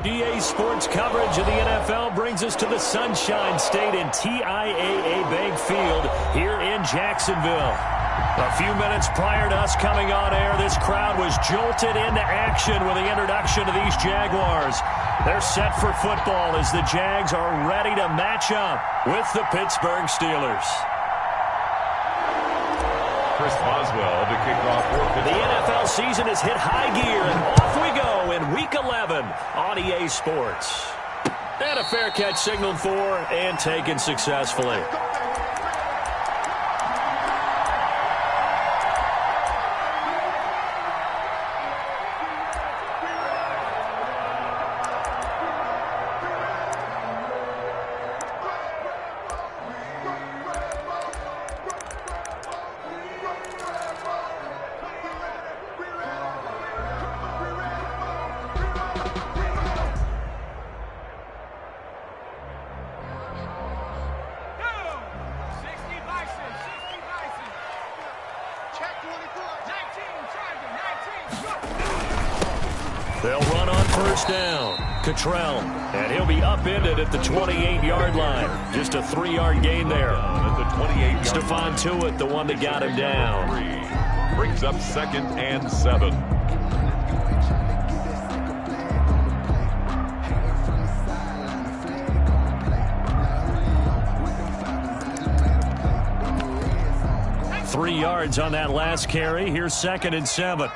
EA Sports coverage of the NFL brings us to the Sunshine State and TIAA Bank Field here in Jacksonville. A few minutes prior to us coming on air, this crowd was jolted into action with the introduction of these Jaguars. They're set for football as the Jags are ready to match up with the Pittsburgh Steelers. Chris Boswell to kick off for Pittsburgh. The NFL season has hit high gear, and off we go in Week 11 on EA Sports. And a fair catch signaled for and taken successfully. They'll run on first down. Cottrell, and he'll be upended at the 28-yard line. Just a 3-yard gain there. At the 28-yard Stephon Tuitt, the one that got him down. Brings up 2nd and 7. Three yards on that last carry. Here's 2nd and 7.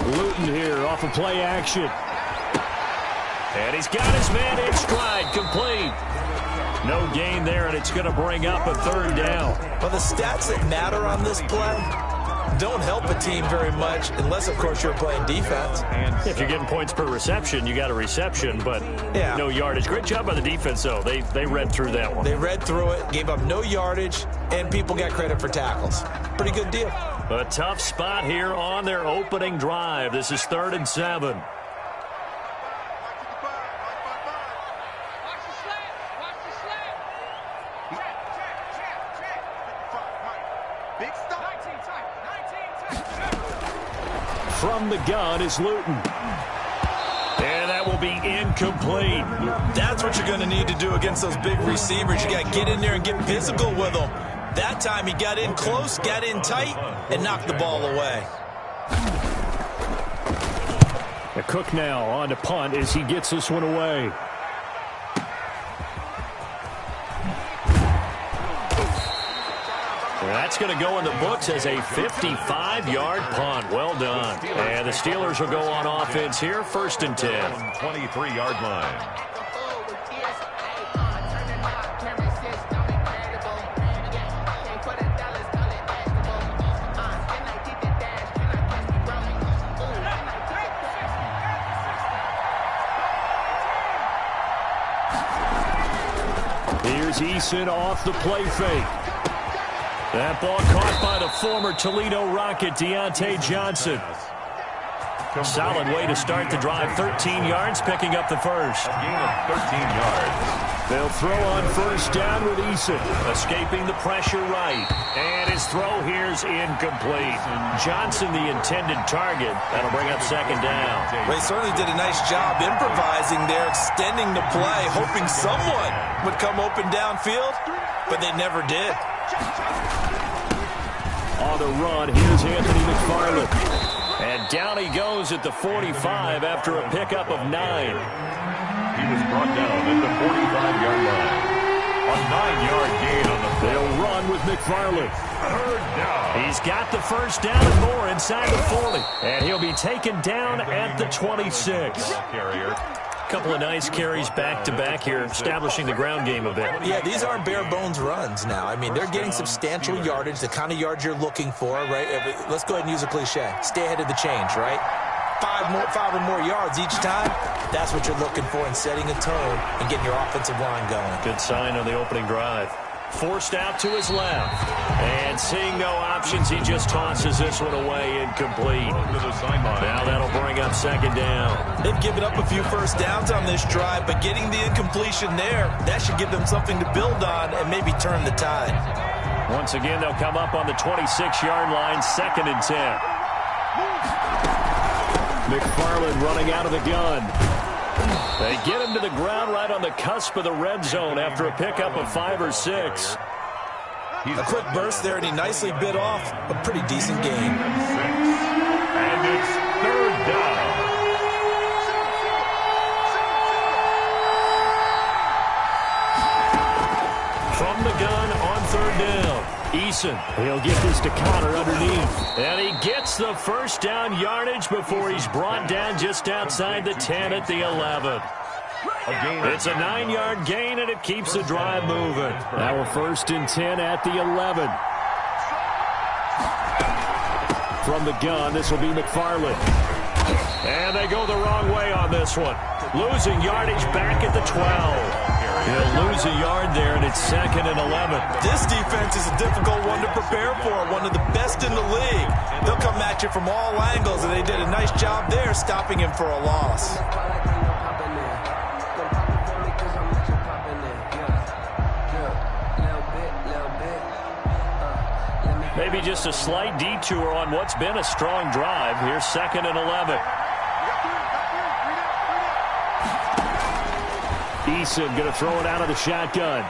Luton here off of play action. And he's got his man in stride, complete. No gain there, and it's going to bring up a 3rd down. Well, the stats that matter on this play don't help a team very much unless, of course, you're playing defense. If you're getting points per reception, you got a reception, but no yardage. Great job by the defense, though. They read through that one. They read through it, gave up no yardage, and people got credit for tackles. Pretty good deal. A tough spot here on their opening drive. This is 3rd and 7. From the gun is Luton. And that will be incomplete. That's what you're going to need to do against those big receivers. You got to get in there and get physical with them. That time he got in close, got in tight, and knocked the ball away. The Cook now on to punt as he gets this one away. That's going to go in the books as a 55-yard punt. Well done. And the Steelers will go on offense here, 1st and 10. 23-yard line. Here's Eason off the play fake. That ball caught by the former Toledo Rocket, Deontay Johnson. Solid way to start the drive. 13 yards, picking up the first. A gain of 13 yards. They'll throw on first down with Eason. Escaping the pressure right. And his throw here's incomplete. Johnson, the intended target. That'll bring up 2nd down. They certainly did a nice job improvising there, extending the play, hoping someone would come open downfield, but they never did. On the run, here's Anthony McFarland. And down he goes at the 45 after a pickup of 9. He was brought down at the 45-yard line. A 9-yard gain on the play. They'll run with McFarland. 3rd down. He's got the first down and more inside the 40. And he'll be taken down at the 26. Carrier. Couple of nice carries back-to-back here, establishing the ground game a bit. Yeah, these aren't bare-bones runs now. I mean, they're getting substantial yardage, the kind of yards you're looking for, right? Let's go ahead and use a cliche. Stay ahead of the change, right? 5 or more yards each time. That's what you're looking for in setting a tone and getting your offensive line going. Good sign on the opening drive. Forced out to his left. And seeing no options, he just tosses this one away, incomplete. Now that'll bring up 2nd down. They've given up a few first downs on this drive, but getting the incompletion there, that should give them something to build on and maybe turn the tide. Once again, they'll come up on the 26-yard line, 2nd and 10. McFarland running out of the gun. They get him to the ground right on the cusp of the red zone after a pickup of 5 or 6. A quick burst there, and he nicely bit off a pretty decent gain. And it's third down. From the gun on third down. Eason, he'll get this to Connor underneath. And he gets the first down yardage before he's brought down just outside the 10 at the 11. It's a 9-yard gain, and it keeps the drive moving. Now we're 1st and 10 at the 11. From the gun, this will be McFarland. And they go the wrong way on this one. Losing yardage back at the 12. He'll lose a yard there, and it's 2nd and 11. This defense is a difficult one to prepare for, one of the best in the league. They'll come at you from all angles, and they did a nice job there stopping him for a loss. Maybe just a slight detour on what's been a strong drive. Here's 2nd and 11. Eason going to throw it out of the shotgun.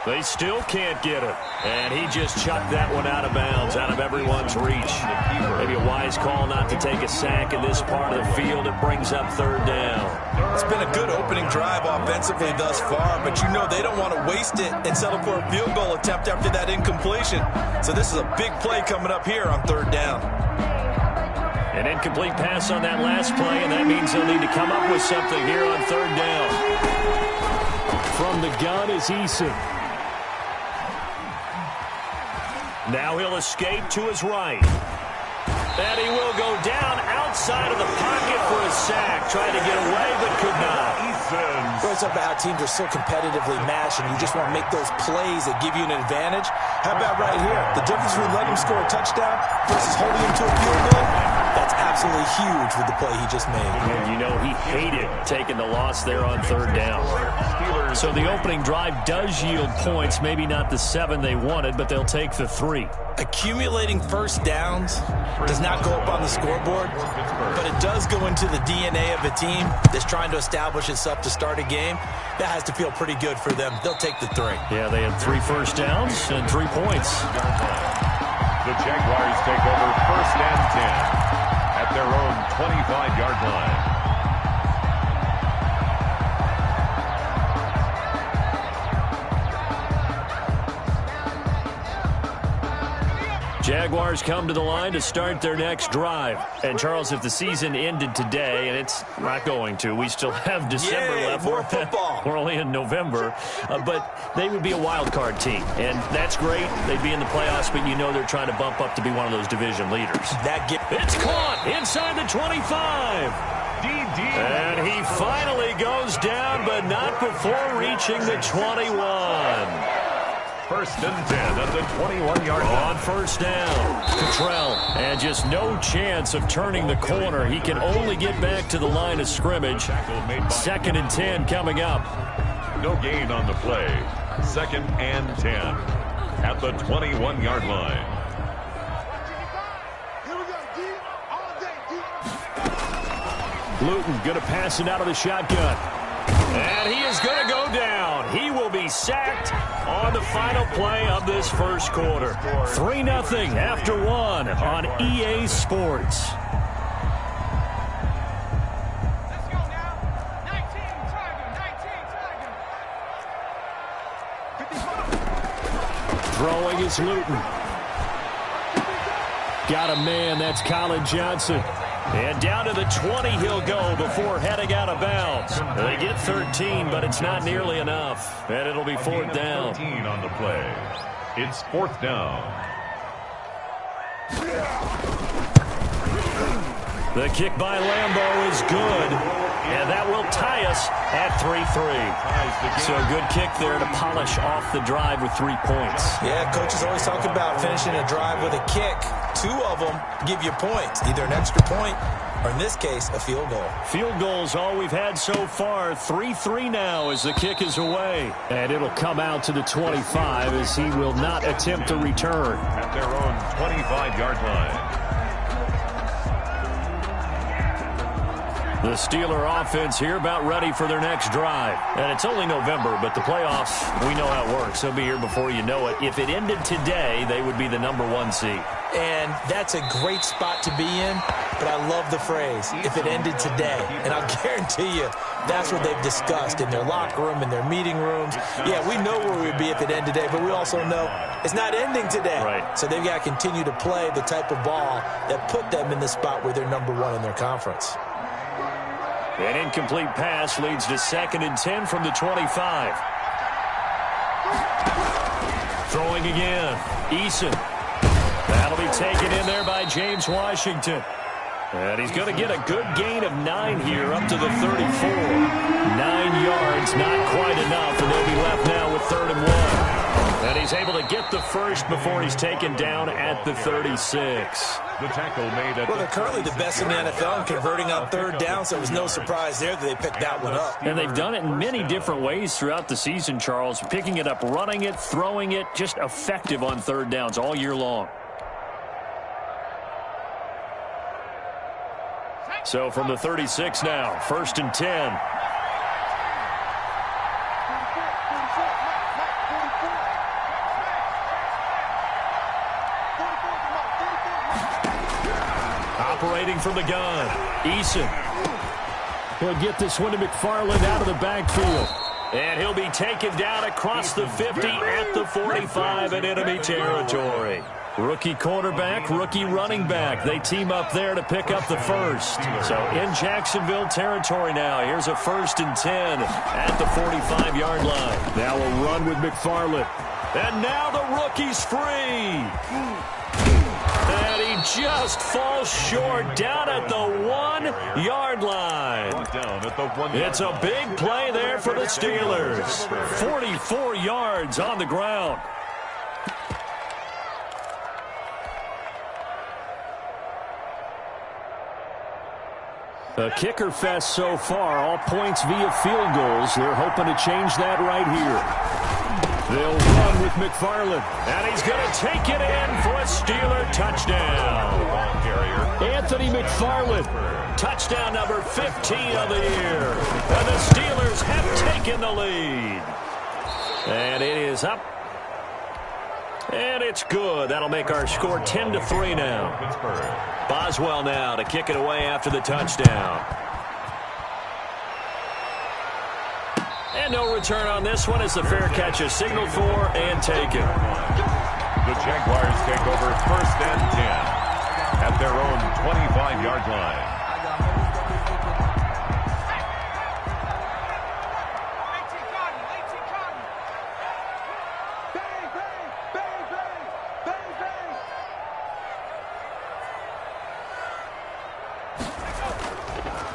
They still can't get it. And he just chucked that one out of bounds, out of everyone's reach. Maybe a wise call not to take a sack in this part of the field. It brings up third down. It's been a good opening drive offensively thus far, but you know they don't want to waste it and settle for a field goal attempt after that incompletion. So this is a big play coming up here on third down. An incomplete pass on that last play, and that means they'll need to come up with something here on third down. From the gun is Eason. Now he'll escape to his right. And he will go down outside of the pocket for a sack. Tried to get away, but could not. It's up about how teams are so competitively matched, and you just want to make those plays that give you an advantage. How about right here? The difference between letting him score a touchdown versus holding him to a field goal, that's absolutely huge with the play he just made. And you know he hated taking the loss there on third down. So the opening drive does yield points, maybe not the 7 they wanted, but they'll take the 3. Accumulating first downs does not go up on the scoreboard, but it does go into the DNA of a team that's trying to establish itself to start a game. That has to feel pretty good for them. They'll take the 3. Yeah, they had 3 first downs and 3 points. The Jaguars take over 1st and 10 at their own 25-yard line. Jaguars come to the line to start their next drive. And, Charles, if the season ended today, and it's not going to, we still have December left. More football. We're only in November. But they would be a wild card team. And that's great. They'd be in the playoffs, but you know they're trying to bump up to be one of those division leaders. It's caught inside the 25. And he finally goes down, but not before reaching the 21. 1st and 10 at the 21-yard line. On first down, Cottrell, and just no chance of turning the corner. He can only get back to the line of scrimmage. 2nd and 10 coming up. No gain on the play. 2nd and 10 at the 21-yard line. Luton going to pass it out of the shotgun. And he is going to go down. He will be sacked on the final play of this first quarter. 3-0 after 1 on EA Sports. Throwing is Luton. Got a man, that's Colin Johnson. And down to the 20 he'll go before heading out of bounds. They get 13, but it's not nearly enough. And it'll be 4th down. 13 on the play. It's 4th down. The kick by Lambeau is good. And that will tie us at 3-3. So a good kick there to polish off the drive with 3 points. Yeah, coaches always talk about finishing a drive with a kick. 2 of them give you points, either an extra point or, in this case, a field goal. Field goals all we've had so far. 3-3 now as the kick is away. And it'll come out to the 25 as he will not attempt to return. At their own 25-yard line. The Steeler offense here about ready for their next drive. And it's only November, but the playoffs, we know how it works. They'll be here before you know it. If it ended today, they would be the #1 seed. And that's a great spot to be in, but I love the phrase, if it ended today. And I'll guarantee you, that's what they've discussed in their locker room, in their meeting rooms. Yeah, we know where we'd be if it ended today, but we also know it's not ending today. Right. So they've got to continue to play the type of ball that put them in the spot where they're #1 in their conference. An incomplete pass leads to 2nd and 10 from the 25. Throwing again. Eason. That'll be taken in there by James Washington. And he's going to get a good gain of 9 here up to the 34. 9 yards, not quite enough, and they'll be left now with 3rd and 1. And he's able to get the first before he's taken down at the 36. The tackle made at Well, they're currently the best in the NFL in converting on 3rd down, so it was no surprise there that they picked that one up. And they've done it in many different ways throughout the season, Charles. Picking it up, running it, throwing it, just effective on 3rd downs all year long. So from the 36 now, 1st and 10. Operating from the gun, Eason. He'll get this one to McFarland out of the backfield. And he'll be taken down across the 50 at the 45 in enemy territory. Rookie quarterback, rookie running back. They team up there to pick up the first. So in Jacksonville territory now. Here's a 1st and 10 at the 45-yard line. Now a run with McFarland. And now the rookie's free. And he just falls short down at the 1-yard line. It's a big play there for the Steelers. 44 yards on the ground. A kicker fest so far, all points via field goals. They're hoping to change that right here. They'll run with McFarland, and he's going to take it in for a Steeler touchdown. Anthony McFarland, touchdown number 15 of the year. And the Steelers have taken the lead. And it is up. And it's good. That'll make our score 10-3 now. Boswell now to kick it away after the touchdown. And no return on this one as the fair catch is signaled for and taken. The Jaguars take over 1st and 10 at their own 25-yard line.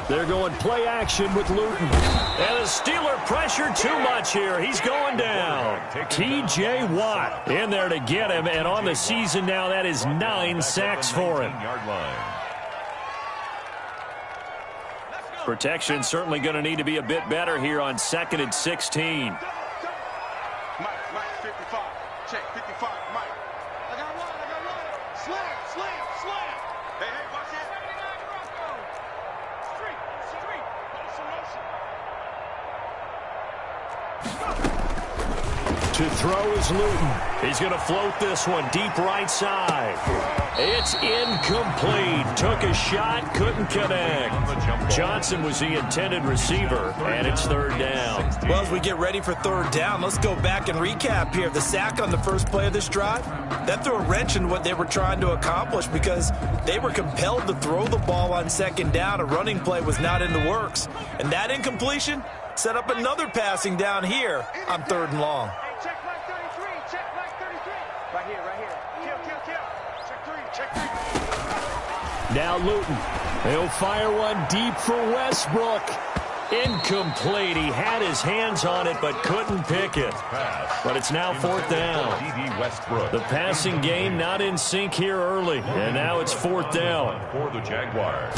They're going play action with Luton. And the Steeler pressure too much here. He's going down. T.J. Watt in there to get him. And on the season now, that is 9 sacks for him. Protection certainly going to need to be a bit better here on 2nd and 16. Mike, 55. Check, 55, Mike. I got one. Slam. Hey, watch that. To throw is Luton. He's going to float this one deep right side. It's incomplete. Took a shot, couldn't connect. Johnson was the intended receiver, and it's 3rd down. Well, as we get ready for 3rd down, let's go back and recap here. The sack on the first play of this drive, that threw a wrench in what they were trying to accomplish because they were compelled to throw the ball on 2nd down. A running play was not in the works. And that incompletion set up another passing down here on 3rd and long. Check flag 33. Check flag 33. Right here. Kill. Check 3. Now Luton. He'll fire one deep for Westbrook. Incomplete. He had his hands on it but couldn't pick it. But it's now fourth down. The passing game not in sync here early. And now it's fourth down. For the Jaguars.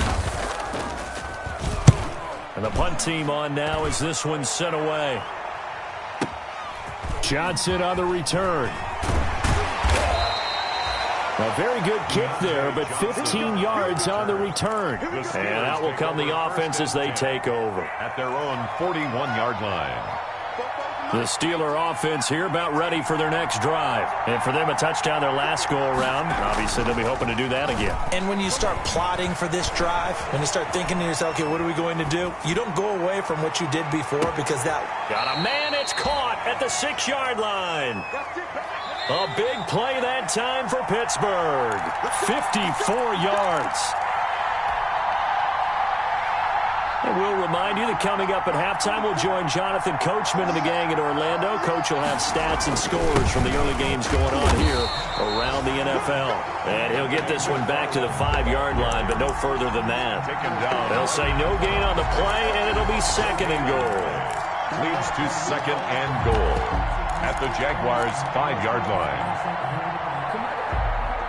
And the punt team on now as this one's sent away. Johnson on the return. A very good kick there, but 15 yards on the return. And that will come the offense as they take over. At their own 41-yard line. The Steeler offense here about ready for their next drive. And for them, a touchdown their last go-around. Obviously, they'll be hoping to do that again. And when you start plotting for this drive, when you start thinking to yourself, okay, what are we going to do? You don't go away from what you did before because that... Got a man, it's caught at the 6-yard line. A big play that time for Pittsburgh. 54 yards. And we'll remind you that coming up at halftime, we'll join Jonathan Coachman and the gang in Orlando. Coach will have stats and scores from the early games going on here around the NFL. And he'll get this one back to the 5-yard line, but no further than that. They'll say no gain on the play, and it'll be second and goal. Leads to second and goal at the Jaguars' 5-yard line.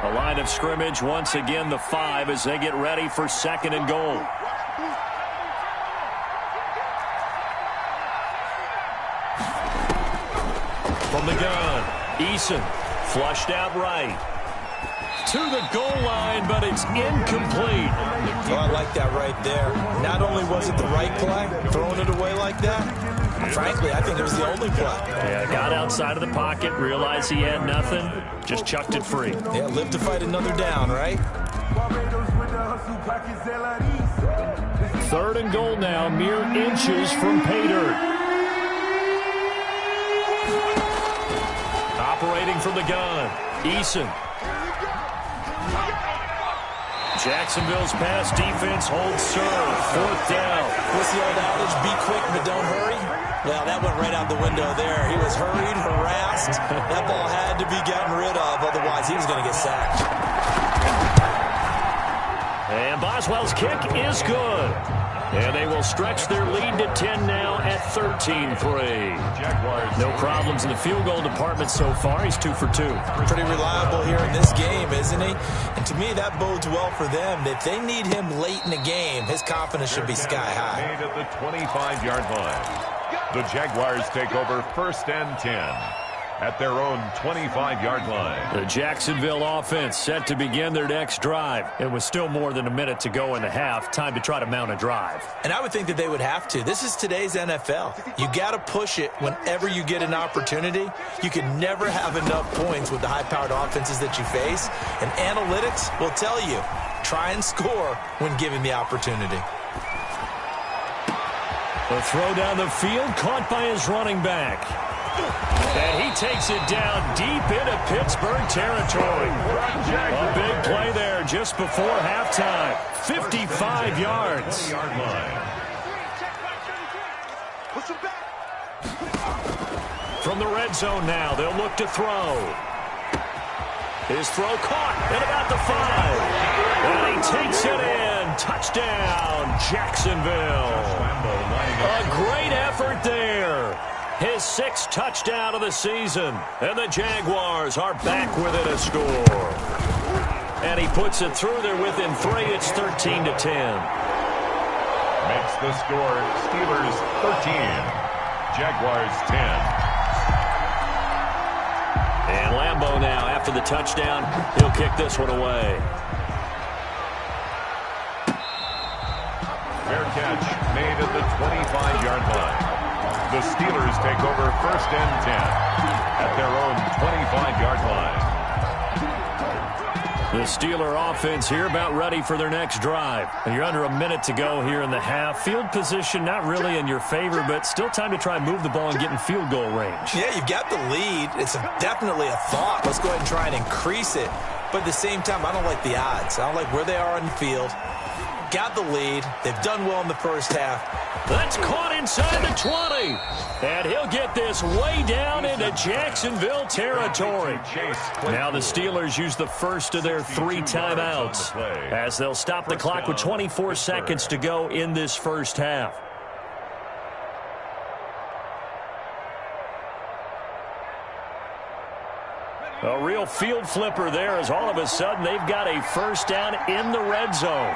A line of scrimmage, once again the 5 as they get ready for second and goal. From the gun, Eason flushed out right. To the goal line, but it's incomplete. Oh, I like that right there. Not only was it the right play, throwing it away like that, frankly, I think it was the only play. Yeah, got outside of the pocket, realized he had nothing, just chucked it free. Yeah, live to fight another down, right? Third and goal now, mere inches from pay dirt. Operating from the gun, Eason. Jacksonville's pass defense holds serve. Fourth down. What's the old adage? Be quick, but don't hurry. Well, that went right out the window there. He was hurried, harassed. That ball had to be gotten rid of, otherwise he was going to get sacked. And Boswell's kick is good. And they will stretch their lead to 10 now at 13-3. No problems in the field goal department so far. He's 2 for 2. Pretty reliable here in this game, isn't he? And to me, that bodes well for them. If they need him late in the game, his confidence should be sky high. Made at the 25-yard line. The Jaguars take over first and 10. At their own 25-yard line. The Jacksonville offense set to begin their next drive. It was still more than a minute to go in the half. Time to try to mount a drive. And I would think that they would have to. This is today's NFL. You got to push it whenever you get an opportunity. You can never have enough points with the high-powered offenses that you face. And analytics will tell you, try and score when given the opportunity. The throw down the field, caught by his running back. And he takes it down deep into Pittsburgh territory. A big play there just before halftime. 55 yards. From the red zone now, they'll look to throw. His throw caught at about the 5. And he takes it in. Touchdown, Jacksonville. A great effort there. His 6th touchdown of the season. And the Jaguars are back within a score. And he puts it through there within 3. It's 13-10. Makes the score Steelers 13. Jaguars 10. And Lambeau now, after the touchdown, he'll kick this one away. Fair catch made at the 25-yard line. The Steelers take over first and 10 at their own 25-yard line. The Steeler offense here about ready for their next drive. And you're under a minute to go here in the half. Field position not really in your favor, but still time to try and move the ball and get in field goal range. Yeah, you've got the lead. It's definitely a thought. Let's go ahead and try and increase it. But at the same time, I don't like the odds. I don't like where they are on the field. Got the lead. They've done well in the first half. That's caught inside the 20. And he'll get this way down into Jacksonville territory. Now the Steelers use the first of their 3 timeouts as they'll stop the clock with 24 seconds to go in this first half. A real field flipper there as all of a sudden they've got a first down in the red zone.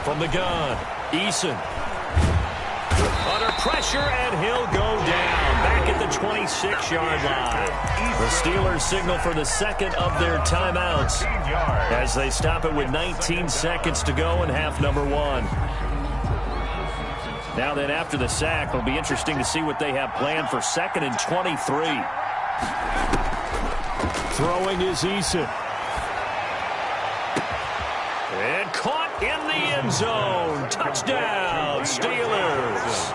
From the gun, Eason. Under pressure, and he'll go down. Back at the 26-yard line. The Steelers signal for the second of their timeouts as they stop it with 19 seconds to go in half number one. Now then, after the sack, it'll be interesting to see what they have planned for 2nd and 23. Throwing is Eason. And caught in the end zone. Touchdown, Steelers.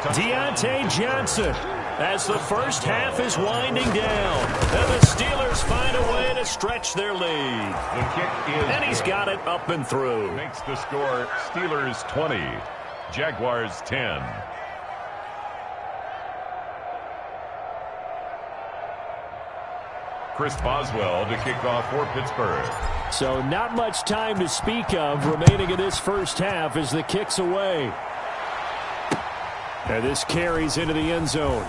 Deontay Johnson as the first half is winding down. And the Steelers find a way to stretch their lead. The kick is and he's got it up and through. Makes the score Steelers 20, Jaguars 10. Chris Boswell to kick off for Pittsburgh. So not much time to speak of remaining in this first half as the kick's away. And this carries into the end zone.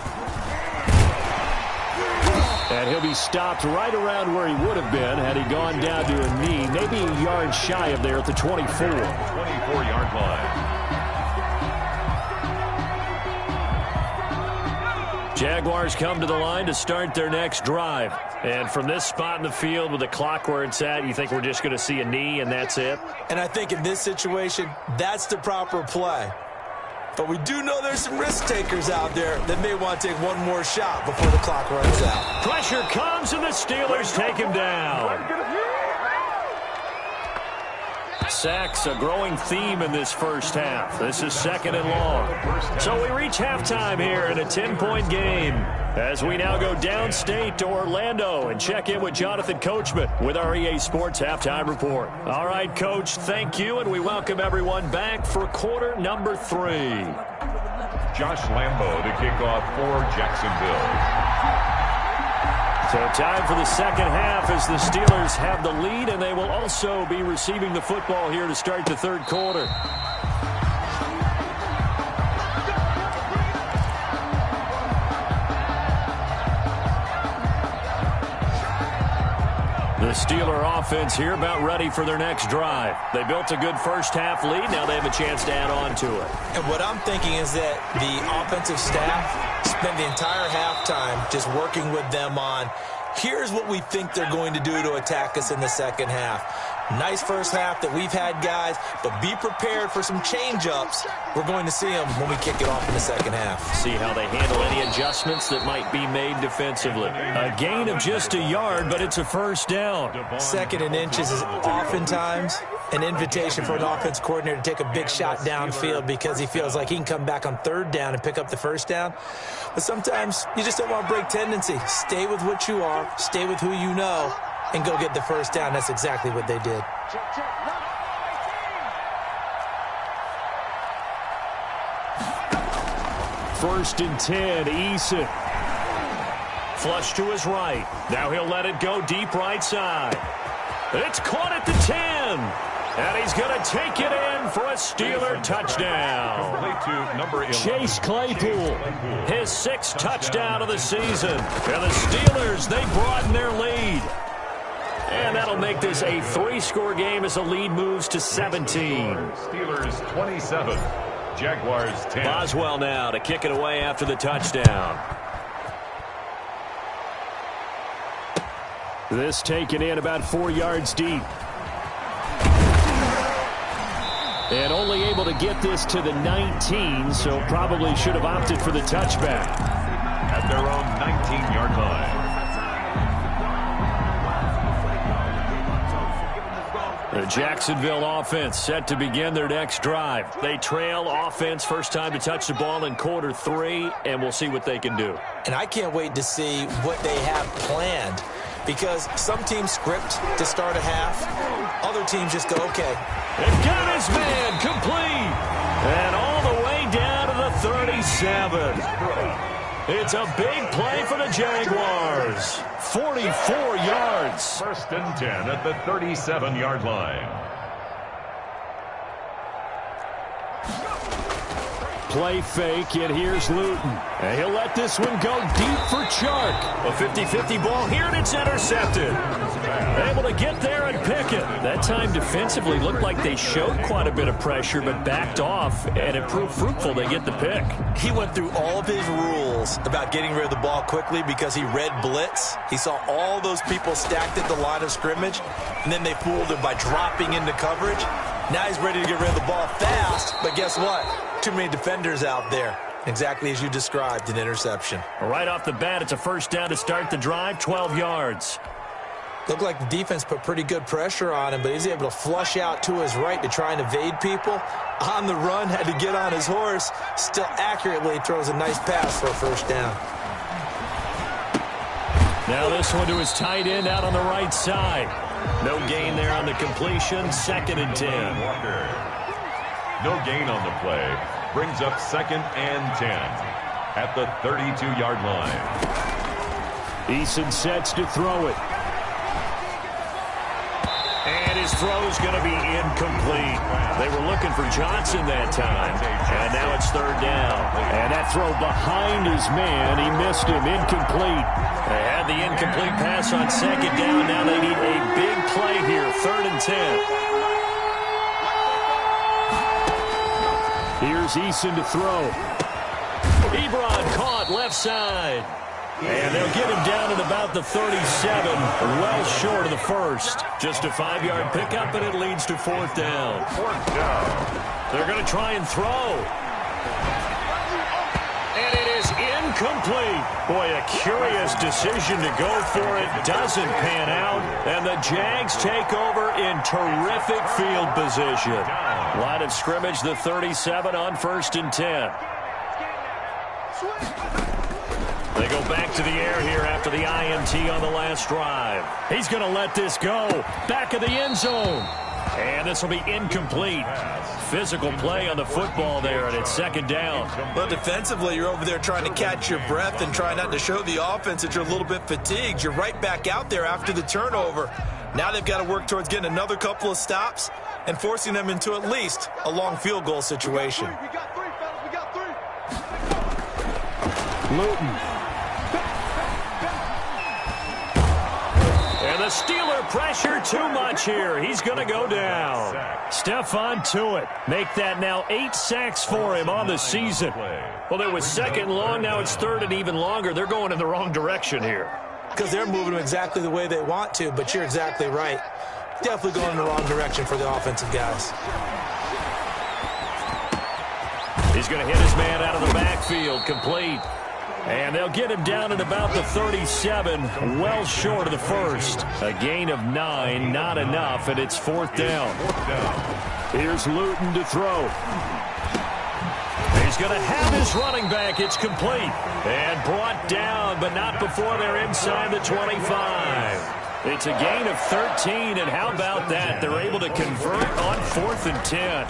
And he'll be stopped right around where he would have been had he gone down to a knee, maybe a yard shy of there at the 24. 24-yard line. Jaguars come to the line to start their next drive. And from this spot in the field with the clock where it's at, you think we're just going to see a knee and that's it? And I think in this situation, that's the proper play. But we do know there's some risk takers out there that may want to take one more shot before the clock runs out. Pressure comes and the Steelers take him down. Sacks, a growing theme in this first half. This is 2nd and long. So we reach halftime here in a 10-point game as we now go downstate to Orlando and check in with Jonathan Coachman with our EA Sports Halftime Report. All right, Coach, thank you, and we welcome everyone back for quarter number 3. Josh Lambo to kick off for Jacksonville. So time for the second half as the Steelers have the lead, and they will also be receiving the football here to start the third quarter. The Steeler offense here about ready for their next drive. They built a good first half lead. Now they have a chance to add on to it. And what I'm thinking is that the offensive staff spent the entire halftime just working with them on, here's what we think they're going to do to attack us in the second half. Nice first half that we've had, guys, but be prepared for some change-ups. We're going to see them when we kick it off in the second half. See how they handle any adjustments that might be made defensively. A gain of just a yard, but it's a first down. 2nd and inches is oftentimes an invitation for an offense coordinator to take a big shot downfield because he feels like he can come back on 3rd down and pick up the first down. But sometimes you just don't want to break tendency. Stay with what you are, stay with who you know, and go get the first down. That's exactly what they did. First and 10, Eason. Flush to his right. Now he'll let it go deep right side. It's caught at the 10. And he's going to take it in for a Steeler touchdown. Chase Claypool, his 6th touchdown of the season. And the Steelers, they broaden their lead. And that'll make this a 3-score game as the lead moves to 17. Steelers 27, Jaguars 10. Boswell now to kick it away after the touchdown. This taken in about 4 yards deep. And only able to get this to the 19, so probably should have opted for the touchback. At their own 19-yard line. The Jacksonville offense set to begin their next drive. They trail offense, first time to touch the ball in quarter 3, and we'll see what they can do. And I can't wait to see what they have planned, because some teams script to start a half. Other teams just go, okay. And got his man complete. And all the way down to the 37. It's a big play for the Jaguars. 44 yards. 1st and 10 at the 37-yard line. play fake, and here's Luton. And he'll let this one go deep for Chark. A 50-50 ball here, and it's intercepted. Able to get there and pick it. That time defensively looked like they showed quite a bit of pressure, but backed off, and it proved fruitful. They get the pick. He went through all of his rules about getting rid of the ball quickly because he read blitz. He saw all those people stacked at the line of scrimmage, and then they fooled him by dropping into coverage. Now he's ready to get rid of the ball fast, but guess what? Too many defenders out there. Exactly as you described, an interception. Right off the bat, it's a first down to start the drive, 12 yards. Looked like the defense put pretty good pressure on him, but he's able to flush out to his right to try and evade people. On the run, had to get on his horse. Still accurately throws a nice pass for a first down. Now this one to his tight end out on the right side. No gain there on the completion. 2nd and 10. No gain on the play. Brings up 2nd and 10 at the 32-yard line. Eason sets to throw it. And his throw is going to be incomplete. They were looking for Johnson that time. And now it's 3rd down. And that throw behind his man. He missed him. Incomplete. They had the incomplete pass on 2nd down. Now they need a big play here. 3rd and 10. Here's Eason to throw. Ebron caught left side. And they'll get him down at about the 37, well short of the first. Just a 5-yard pickup, and it leads to 4th down. 4th down. They're going to try and throw. And it is incomplete. Boy, a curious decision to go for it. Doesn't pan out. And the Jags take over in terrific field position. Line of scrimmage, the 37 on 1st and 10. They go back to the air here after the INT on the last drive. He's going to let this go. Back of the end zone. And this will be incomplete. Physical play on the football there, and it's 2nd down. Well, defensively, you're over there trying to catch your breath and try not to show the offense that you're a little bit fatigued. You're right back out there after the turnover. Now they've got to work towards getting another couple of stops and forcing them into at least a long field goal situation. We got 3, fellas. We got 3. Luton. And the Steeler pressure too much here. He's going to go down. Stephon Tuitt. Make that now 8 sacks for him on the season. Well, it was 2nd long. Now it's 3rd and even longer. They're going in the wrong direction here. Because they're moving them exactly the way they want to, but you're exactly right. Definitely going in the wrong direction for the offensive guys. He's going to hit his man out of the backfield. Complete. And they'll get him down at about the 37, well short of the first. A gain of 9, not enough, and it's 4th down. Here's Luton to throw. He's going to have his running back. It's complete. And brought down, but not before they're inside the 25. It's a gain of 13, and how about that? They're able to convert on 4th and 10.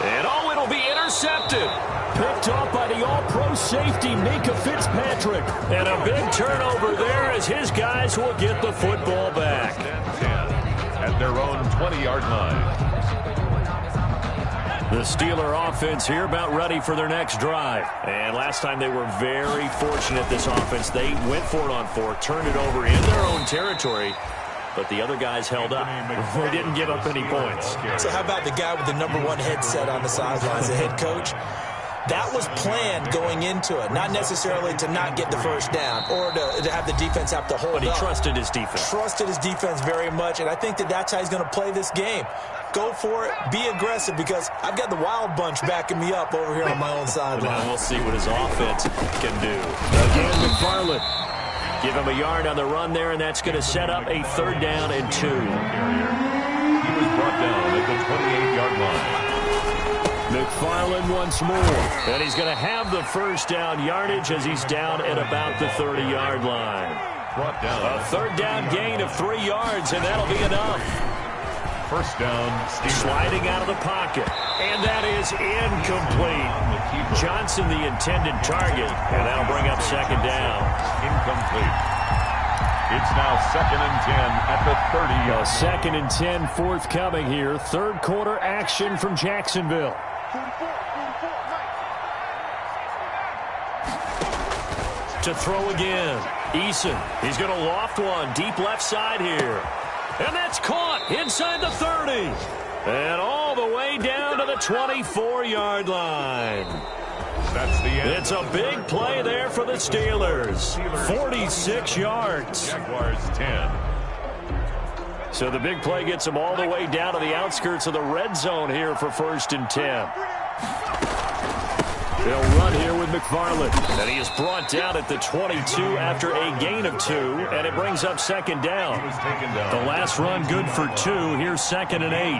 And it'll be intercepted. Picked off by the all-pro safety, Mika Fitzpatrick. And a big turnover there as his guys will get the football back. 10 at their own 20-yard line. The Steeler offense here about ready for their next drive. And last time they were very fortunate, this offense. They went for it on 4, turned it over in their own territory. But the other guys held up. They didn't give up any points. So how about the guy with the #1 headset on the sidelines, the head coach? That was planned going into it, not necessarily to not get the first down or to have the defense have to hold up. But he trusted his defense. Trusted his defense very much, and I think that's how he's going to play this game. Go for it, be aggressive, because I've got the Wild Bunch backing me up over here on my own sideline. Now we'll see what his offense can do. Again, McFarland. Give him a yard on the run there, and that's going to set up a 3rd down and 2. He was brought down at the 28-yard line. McFarland once more. And he's going to have the first down yardage as he's down at about the 30-yard line. Brought down. A 3rd down gain of 3 yards, and that'll be enough. First down, sliding out of the pocket. And that is incomplete. Johnson the intended target, and that'll bring up 2nd down. Incomplete. It's now 2nd and 10 at the 30. 2nd and 10 forthcoming here. Third quarter action from Jacksonville. 44, Mike. To throw again. Eason. He's going to loft one deep left side here. And that's caught inside the 30. And all the way down to the 24-yard line. That's the end. It's a big play there for the Steelers. 46 yards. Jaguars 10. So the big play gets them all the way down to the outskirts of the red zone here for 1st and 10. They'll run here with McFarland. And he is brought down at the 22 after a gain of 2. And it brings up 2nd down. The last run good for 2. Here's 2nd and 8.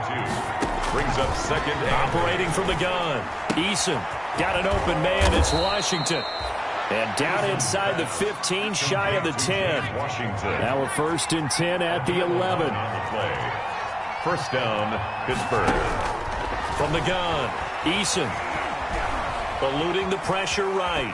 Brings up 2nd and Operating from the gun. Eason got an open man. It's Washington. And down inside the 15, shy of the 10. Washington. Now a 1st and 10 at the 11. On the play. 1st down, Pittsburgh. From the gun, Eason. Eluding the pressure right.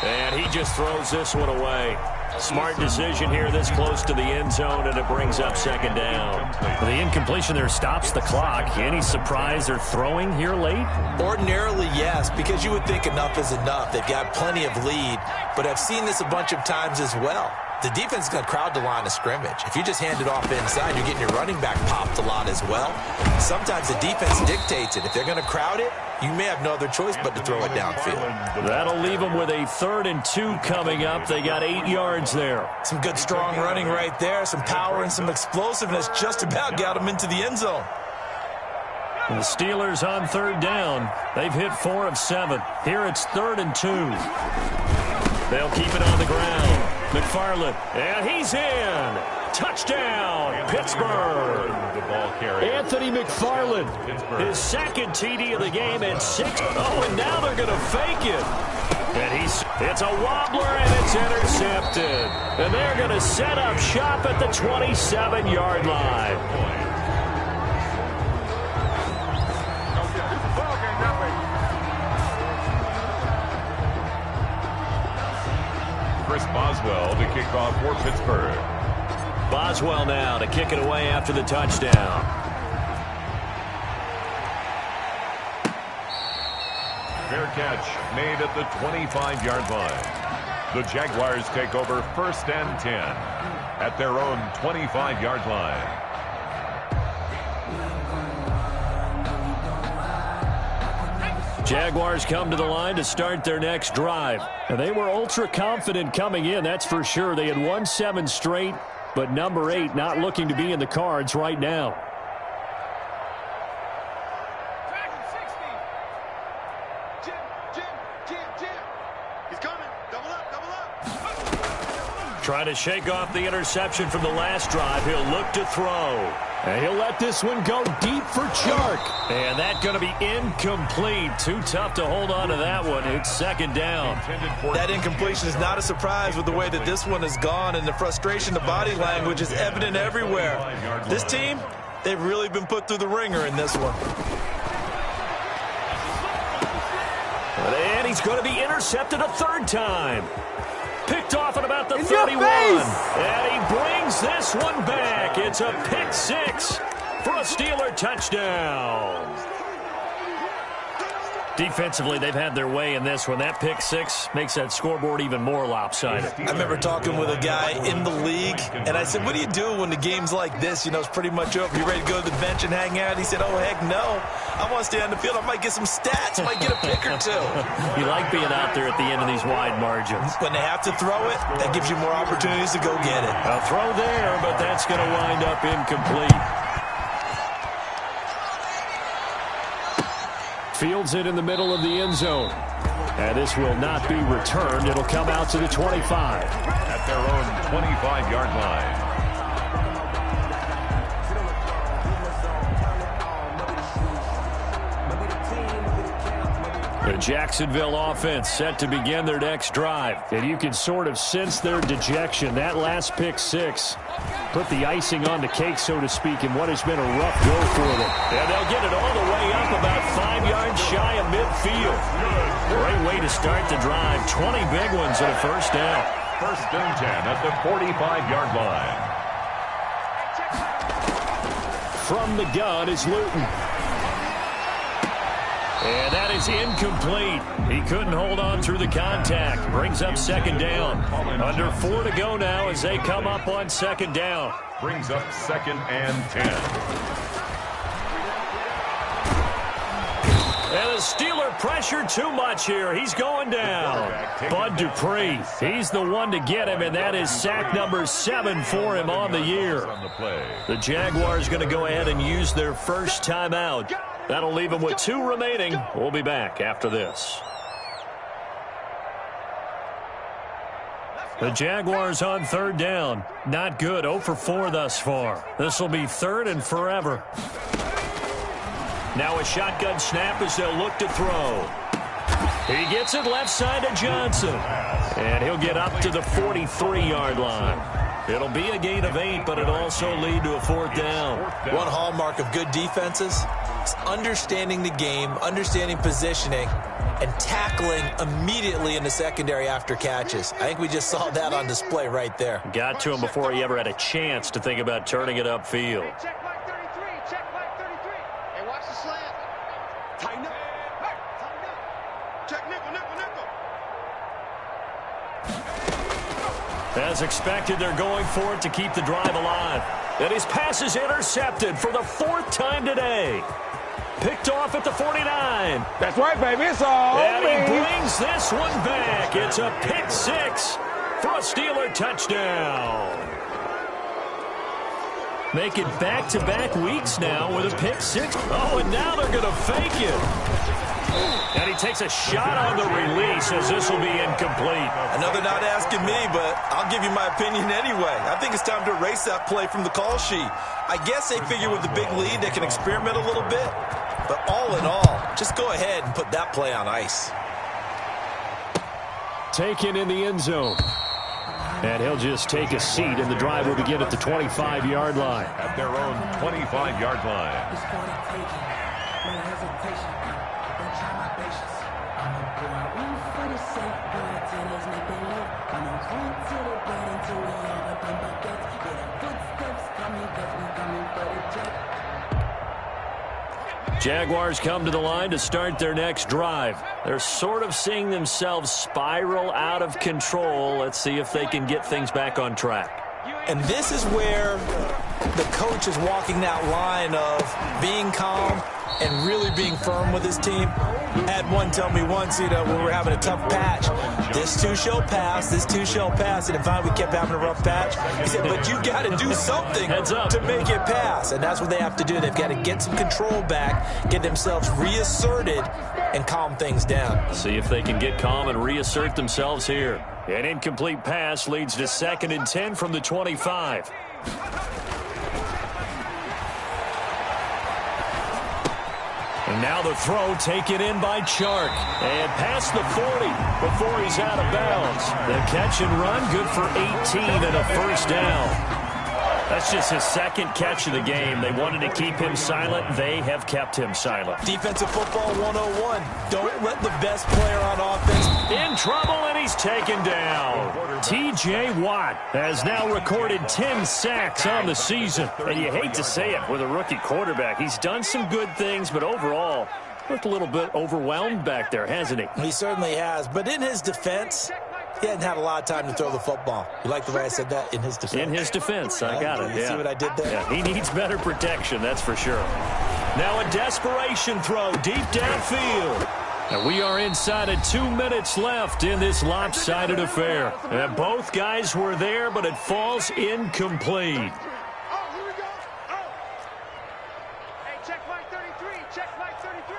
And he just throws this one away. Smart decision here this close to the end zone, and it brings up 2nd down. The incompletion there stops the clock. Any surprise they're throwing here late? Ordinarily, yes, because you would think enough is enough. They've got plenty of lead, but I've seen this a bunch of times as well. The defense is going to crowd the line of scrimmage. If you just hand it off inside, you're getting your running back popped a lot as well. Sometimes the defense dictates it. If they're going to crowd it, you may have no other choice but to throw it downfield. That'll leave them with a 3rd and 2 coming up. They got 8 yards there. Some good, strong running right there. Some power and some explosiveness just about got them into the end zone. The Steelers on 3rd down. They've hit 4 of 7. Here it's 3rd and 2. They'll keep it on the ground. McFarland, and he's in. Touchdown, Pittsburgh. The ball carrier. Anthony McFarland, his 2nd TD of the game at 6. Oh, and now they're going to fake it. And it's a wobbler, and it's intercepted. And they're going to set up shop at the 27-yard line. Chris Boswell to kick off for Pittsburgh. Boswell now to kick it away after the touchdown. Fair catch made at the 25-yard line. The Jaguars take over 1st and 10 at their own 25-yard line. Jaguars come to the line to start their next drive. And they were ultra confident coming in, that's for sure. They had won 7 straight, but number 8 not looking to be in the cards right now. He's coming. Double up. Trying to shake off the interception from the last drive. He'll look to throw. And he'll let this one go deep for Chark. And that's going to be incomplete. Too tough to hold on to that one. It's 2nd down. That incompletion is not a surprise with the way that this one has gone, and the frustration, the body language is evident everywhere. This team, they've really been put through the ringer in this one. And he's going to be intercepted a 3rd time. Picked off at about the 31. And he brings this one back. It's a pick 6 for a Steeler touchdown. Defensively, they've had their way in this one. That pick 6 makes that scoreboard even more lopsided. I remember talking with a guy in the league, and I said, what do you do when the game's like this? You know, it's pretty much over. You ready to go to the bench and hang out? He said, oh, heck no. I want to stay on the field. I might get some stats. I might get a pick or 2. You like being out there at the end of these wide margins. When they have to throw it, that gives you more opportunities to go get it. A throw there, but that's going to wind up incomplete. Fields it in the middle of the end zone. And this will not be returned. It'll come out to the 25. At their own 25-yard line. The Jacksonville offense set to begin their next drive. And you can sort of sense their dejection. That last pick 6 Put the icing on the cake, so to speak, in what has been a rough go for them. And they'll get it all the way up about 5 yards shy of midfield. Great way to start the drive. 20 big ones and a first down. First and 10 at the 45-yard line. From the gun is Luton. And that is incomplete. He couldn't hold on through the contact. Brings up second down. Under 4 to go now as they come up on second down. Brings up second and 10. And the Steeler pressure too much here. He's going down. Bud Dupree, he's the one to get him, and that is sack number 7 for him on the year. The Jaguars going to go ahead and use their first timeout. That'll leave them with 2 remaining. We'll be back after this. The Jaguars on third down. Not good. 0 for 4 thus far. This will be third and forever. Now a shotgun snap as they'll look to throw. He gets it left side to Johnson. And he'll get up to the 43-yard line. It'll be a gain of 8, but it'll also lead to a 4th down. One hallmark of good defenses is understanding the game, understanding positioning, and tackling immediately in the secondary after catches. I think we just saw that on display right there. Got to him before he ever had a chance to think about turning it upfield. Check like 33. Check like 33. Hey, watch the slant. Tighten up. Hey, tighten up. Check nickel, nickel, nickel. As expected, they're going for it to keep the drive alive. And his pass is intercepted for the 4th time today. Picked off at the 49. That's right, baby. It's all And he brings this one back. It's a pick 6 for a Steeler touchdown. Make it back-to-back weeks now with a pick 6. Oh, and now they're going to fake it. And he takes a shot on the release as this will be incomplete. Another not asking me, but I'll give you my opinion anyway. I think it's time to erase that play from the call sheet. I guess they figure with the big lead they can experiment a little bit. But all in all, just go ahead and put that play on ice. Taken in the end zone. And he'll just take a seat, and the drive will begin at the 25-yard line. At their own 25-yard line. Jaguars come to the line to start their next drive. They're sort of seeing themselves spiral out of control. Let's see if they can get things back on track. And this is where the coach is walking that line of being calm and really being firm with his team. Had one tell me once, when we were having a tough patch, this too shall pass, this too shall pass. And finally we kept having a rough patch. He said, but you got to do something to make it pass. And that's what they have to do. They've got to get some control back, get themselves reasserted, and calm things down. See if they can get calm and reassert themselves here. An incomplete pass leads to 2nd and 10 from the 25. And now the throw taken in by Chark. And past the 40 before he's out of bounds. The catch and run good for 18 and a first down. That's just his 2nd catch of the game. They wanted to keep him silent. They have kept him silent. Defensive football 101. Don't let the best player on offense. In trouble, and he's taken down. T.J. Watt has now recorded 10 sacks on the season. And you hate to say it with a rookie quarterback. He's done some good things, but overall, looked a little bit overwhelmed back there, hasn't he? He certainly has. But in his defense, he hadn't had a lot of time to throw the football. You like the way I said that? In his defense. In his defense. I got it. You see what I did there? Yeah, he needs better protection, that's for sure. Now a desperation throw deep downfield. And we are inside of 2 minutes left in this lopsided affair. And both guys were there, but it falls incomplete. Oh, here we go. Oh. Hey, check like 33. Check like 33.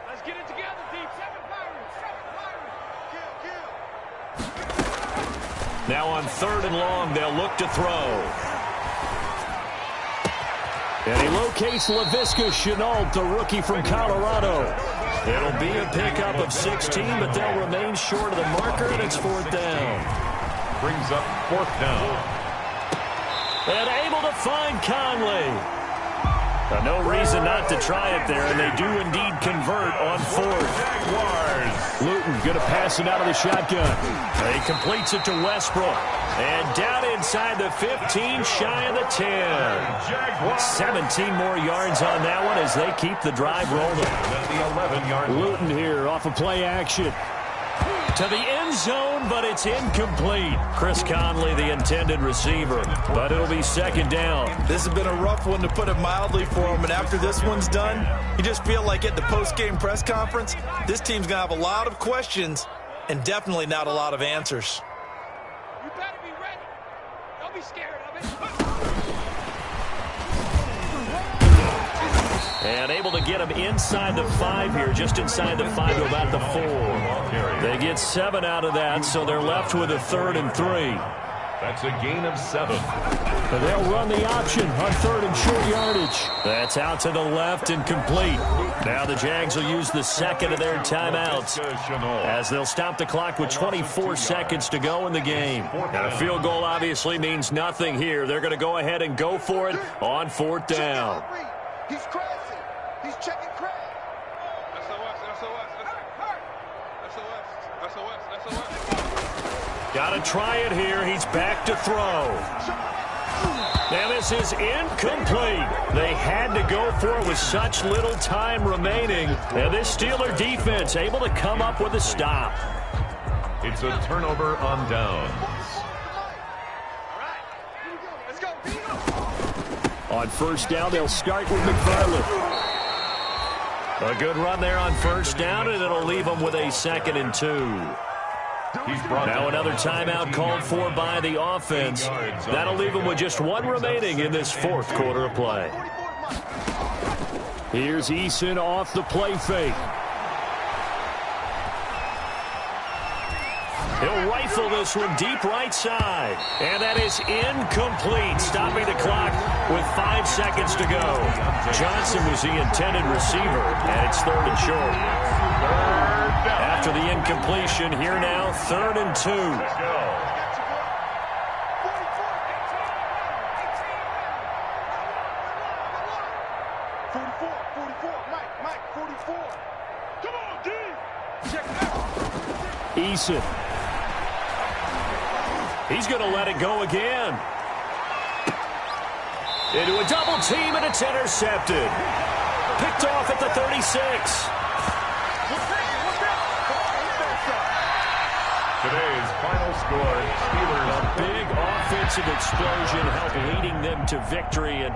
Let's get it together, deep. 7 Pirates. 7 Pirates. Kill. Now on 3rd and long, they'll look to throw. And he locates Laviska Shenault, the rookie from Colorado. It'll be a pickup of 16, but they'll remain short of the marker, and it's 4th down. Brings up 4th down. And able to find Conley. No reason not to try it there, and they do indeed convert on fourth. Jaguars. Luton going to pass it out of the shotgun. He completes it to Westbrook. And down inside the 15, shy of the 10. 17 more yards on that one as they keep the drive rolling. The 11-yard line. Luton here off of play action. To the end zone, but it's incomplete. Chris Conley, the intended receiver, but it'll be second down. This has been a rough one, to put it mildly, for him, and after this one's done, you just feel like at the post-game press conference, this team's going to have a lot of questions and definitely not a lot of answers. You better be ready. Don't be scared of it. And able to get him inside the 5 here, just inside the 5 to about the 4. They get 7 out of that, so they're left with a 3rd and 3. That's a gain of 7. But they'll run the option on 3rd and short yardage. That's out to the left and complete. Now the Jags will use the second of their timeouts as they'll stop the clock with 24 seconds to go in the game. Now a field goal obviously means nothing here. They're going to go ahead and go for it on 4th down. He's crazy. He's checking crazy. Got to try it here. He's back to throw. Now this is incomplete. They had to go for it with such little time remaining. And this Steeler defense able to come up with a stop. It's a turnover on downs. On 1st down, they'll start with McFarland. A good run there on 1st down, and it'll leave them with a 2nd and 2. Now another timeout called for by the offense. That'll leave them with just 1 remaining in this 4th quarter of play. Here's Eason off the play fake. He'll rifle this one deep right side. And that is incomplete, stopping the clock with 5 seconds to go. Johnson was the intended receiver, and it's 3rd and short. After the incompletion, here now, 3rd and 2. Eason. He's going to let it go again. Into a double team, and it's intercepted. Picked off at the 36. Today's final score, Steelers. A big offensive explosion helped leading them to victory. And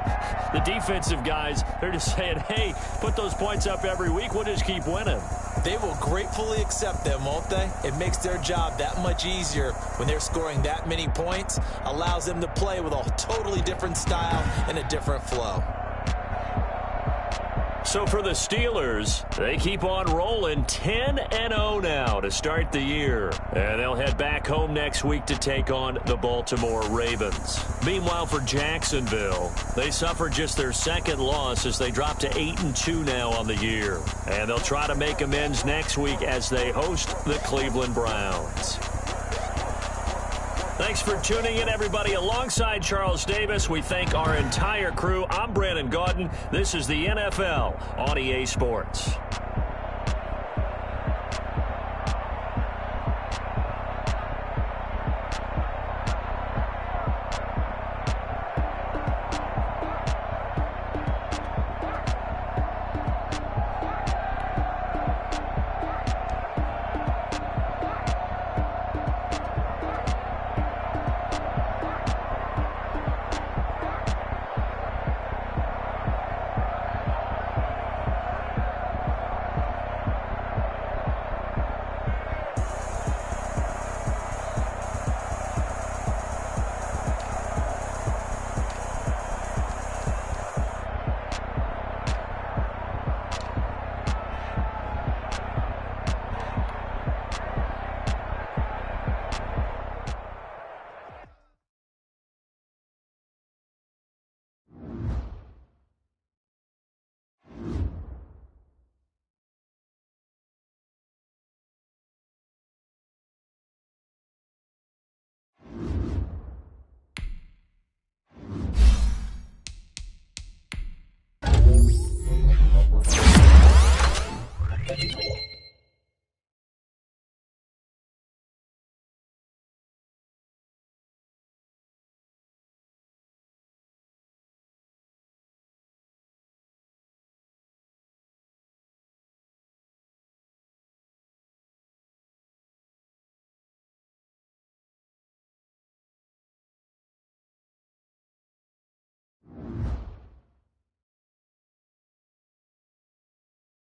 the defensive guys, they're just saying, hey, put those points up every week. We'll just keep winning. They will gratefully accept them, won't they? It makes their job that much easier when they're scoring that many points. Allows them to play with a totally different style and a different flow. So for the Steelers, they keep on rolling 10-0 now to start the year. And they'll head back home next week to take on the Baltimore Ravens. Meanwhile, for Jacksonville, they suffered just their 2nd loss as they drop to 8-2 now on the year. And they'll try to make amends next week as they host the Cleveland Browns. Thanks for tuning in, everybody. Alongside Charles Davis, we thank our entire crew. I'm Brandon Gaudin. This is the NFL on EA Sports.